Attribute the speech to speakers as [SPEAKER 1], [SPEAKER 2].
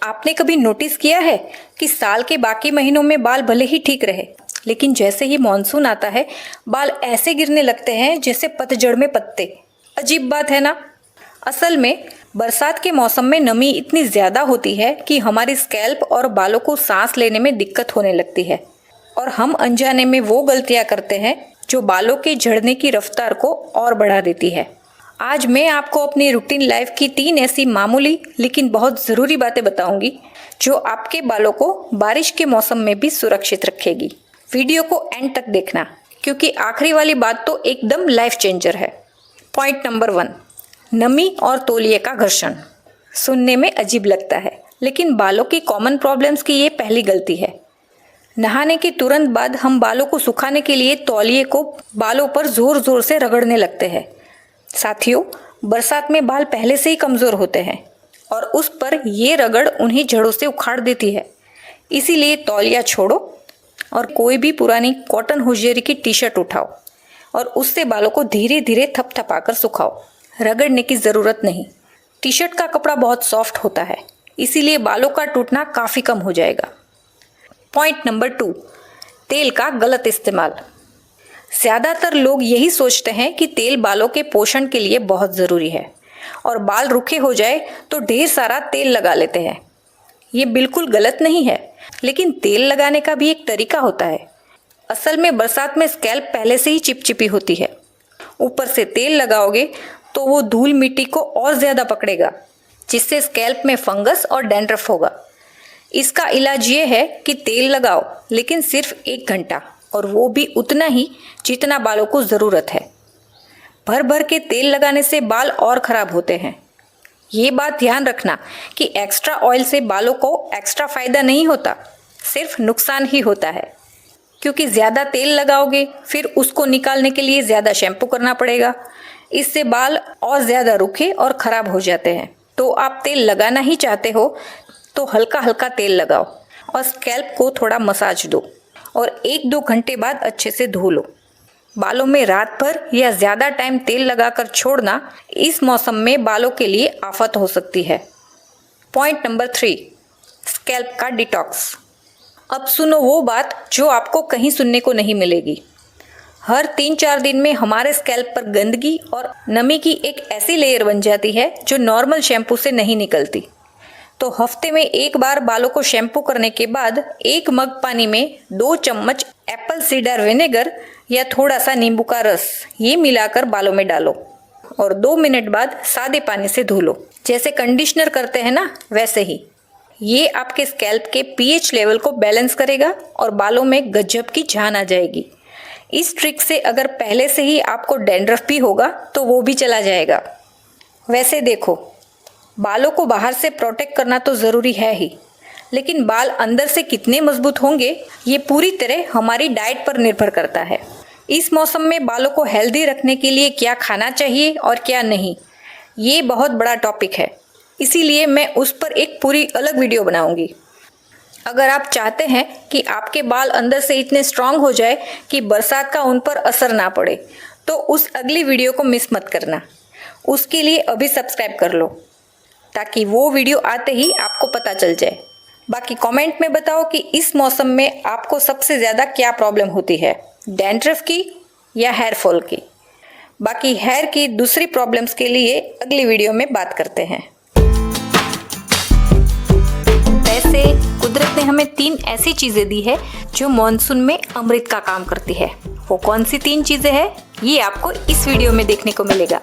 [SPEAKER 1] आपने कभी नोटिस किया है कि साल के बाकी महीनों में बाल भले ही ठीक रहे, लेकिन जैसे ही मॉनसून आता है बाल ऐसे गिरने लगते हैं जैसे पतझड़ में पत्ते। अजीब बात है ना। असल में बरसात के मौसम में नमी इतनी ज़्यादा होती है कि हमारी स्कैल्प और बालों को सांस लेने में दिक्कत होने लगती है और हम अनजाने में वो गलतियां करते हैं जो बालों के झड़ने की रफ्तार को और बढ़ा देती है। आज मैं आपको अपनी रूटीन लाइफ की 3 ऐसी मामूली लेकिन बहुत ज़रूरी बातें बताऊंगी जो आपके बालों को बारिश के मौसम में भी सुरक्षित रखेगी। वीडियो को एंड तक देखना क्योंकि आखिरी वाली बात तो एकदम लाइफ चेंजर है। पॉइंट नंबर 1, नमी और तौलिए का घर्षण। सुनने में अजीब लगता है, लेकिन बालों की कॉमन प्रॉब्लम्स की ये पहली गलती है। नहाने के तुरंत बाद हम बालों को सुखाने के लिए तौलिए को बालों पर जोर जोर से रगड़ने लगते हैं। साथियों, बरसात में बाल पहले से ही कमज़ोर होते हैं और उस पर ये रगड़ उन्हें जड़ों से उखाड़ देती है। इसीलिए तौलिया छोड़ो और कोई भी पुरानी कॉटन होजियरी की टी शर्ट उठाओ और उससे बालों को धीरे धीरे थपथपाकर सुखाओ। रगड़ने की ज़रूरत नहीं। टी शर्ट का कपड़ा बहुत सॉफ्ट होता है, इसीलिए बालों का टूटना काफ़ी कम हो जाएगा। पॉइंट नंबर 2, तेल का गलत इस्तेमाल। ज़्यादातर लोग यही सोचते हैं कि तेल बालों के पोषण के लिए बहुत ज़रूरी है और बाल रूखे हो जाए तो ढेर सारा तेल लगा लेते हैं। ये बिल्कुल गलत नहीं है, लेकिन तेल लगाने का भी एक तरीका होता है। असल में बरसात में स्कैल्प पहले से ही चिपचिपी होती है। ऊपर से तेल लगाओगे तो वो धूल मिट्टी को और ज़्यादा पकड़ेगा, जिससे स्कैल्प में फंगस और डैंड्रफ होगा। इसका इलाज ये है कि तेल लगाओ, लेकिन सिर्फ 1 घंटा, और वो भी उतना ही जितना बालों को ज़रूरत है। भर भर के तेल लगाने से बाल और ख़राब होते हैं। ये बात ध्यान रखना कि एक्स्ट्रा ऑयल से बालों को एक्स्ट्रा फ़ायदा नहीं होता, सिर्फ नुकसान ही होता है। क्योंकि ज़्यादा तेल लगाओगे फिर उसको निकालने के लिए ज़्यादा शैम्पू करना पड़ेगा। इससे बाल और ज़्यादा रूखे और ख़राब हो जाते हैं। तो आप तेल लगाना ही चाहते हो तो हल्का हल्का तेल लगाओ और स्कैल्प को थोड़ा मसाज दो और 1-2 घंटे बाद अच्छे से धो लो। बालों में रात भर या ज़्यादा टाइम तेल लगाकर छोड़ना इस मौसम में बालों के लिए आफत हो सकती है। पॉइंट नंबर 3, स्कैल्प का डिटॉक्स। अब सुनो वो बात जो आपको कहीं सुनने को नहीं मिलेगी। हर 3-4 दिन में हमारे स्कैल्प पर गंदगी और नमी की एक ऐसी लेयर बन जाती है जो नॉर्मल शैम्पू से नहीं निकलती। तो हफ्ते में 1 बार बालों को शैम्पू करने के बाद 1 मग पानी में 2 चम्मच एप्पल सीडर विनेगर या थोड़ा सा नींबू का रस ये मिलाकर बालों में डालो और 2 मिनट बाद सादे पानी से धो लो। जैसे कंडीशनर करते हैं ना, वैसे ही। ये आपके स्कैल्प के पीएच लेवल को बैलेंस करेगा और बालों में गजब की जान आ जाएगी। इस ट्रिक से अगर पहले से ही आपको डैंड्रफ भी होगा तो वो भी चला जाएगा। वैसे देखो, बालों को बाहर से प्रोटेक्ट करना तो ज़रूरी है ही, लेकिन बाल अंदर से कितने मजबूत होंगे ये पूरी तरह हमारी डाइट पर निर्भर करता है। इस मौसम में बालों को हेल्दी रखने के लिए क्या खाना चाहिए और क्या नहीं, ये बहुत बड़ा टॉपिक है। इसीलिए मैं उस पर एक पूरी अलग वीडियो बनाऊंगी। अगर आप चाहते हैं कि आपके बाल अंदर से इतने स्ट्रांग हो जाए कि बरसात का उन पर असर ना पड़े, तो उस अगली वीडियो को मिस मत करना। उसके लिए अभी सब्सक्राइब कर लो ताकि वो वीडियो आते ही आपको पता चल जाए। बाकी कमेंट में बताओ कि इस मौसम में आपको सबसे ज़्यादा क्या प्रॉब्लम होती है, डैंड्रफ की या हेयर फॉल की। बाकी हेयर की दूसरी प्रॉब्लम्स के लिए अगली वीडियो में बात करते हैं। वैसे कुदरत ने हमें 3 ऐसी चीज़ें दी है जो मॉनसून में अमृत का काम करती है। वो कौन सी 3 चीज़ें हैं ये आपको इस वीडियो में देखने को मिलेगा।